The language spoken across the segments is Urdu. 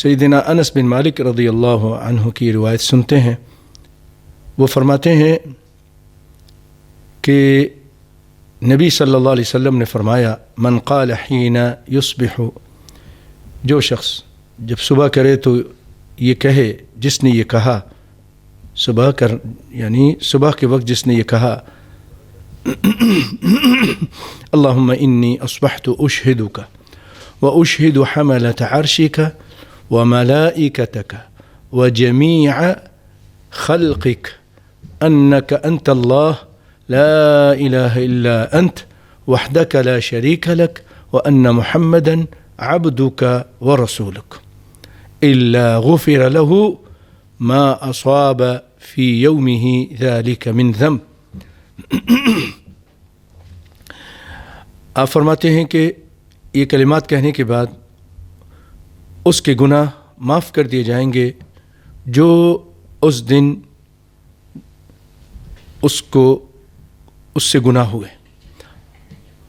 سیدنا انس بن مالک رضی اللہ عنہ کی روایت سنتے ہیں. وہ فرماتے ہیں کہ نبی صلی اللہ علیہ وسلم نے فرمایا من قال حین یصبح، جو شخص جب صبح کرے تو یہ کہے، جس نے یہ کہا یعنی صبح کے وقت جس نے یہ کہا اللہم انی اصبحت اشہدک واشہد حملۃ عرشک وملائکتک وجمیع خلقک انک انت اللہ لا الہ الا انت وحدک لا شریک لک وان محمدا عبدک ورسولک الا غفر له ما اصاب فی یومہ ذلک من ذنب. آپ فرماتے ہیں کہ یہ کلمات کہنے کے بعد اس کے گناہ معاف کر دیے جائیں گے جو اس دن اس سے گناہ ہوئے،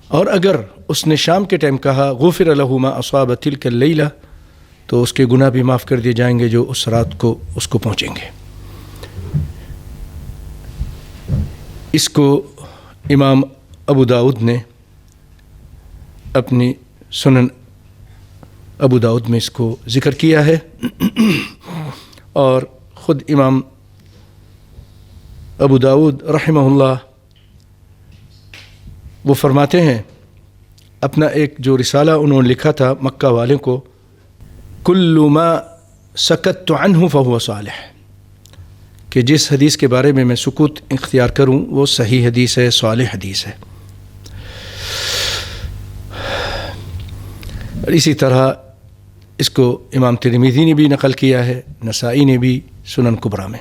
اور اگر اس نے شام کے ٹائم کہا غفر له ما اصاب تلک اللیلہ تو اس کے گناہ بھی معاف کر دیے جائیں گے جو اس رات کو اس کو پہنچیں گے. اس کو امام ابو داؤد نے اپنی سنن ابو داؤد میں اس کو ذکر کیا ہے، اور خود امام ابو داؤد رحمہ اللہ وہ فرماتے ہیں، اپنا ایک جو رسالہ انہوں نے لکھا تھا مکہ والے کو، کل ما سکت عنہ فہو صالح، کہ جس حدیث کے بارے میں سکوت اختیار کروں وہ صحیح حدیث ہے، صالح حدیث ہے. اور اسی طرح اس کو امام ترمذی نے بھی نقل کیا ہے، نسائی نے بھی سنن کبریٰ میں.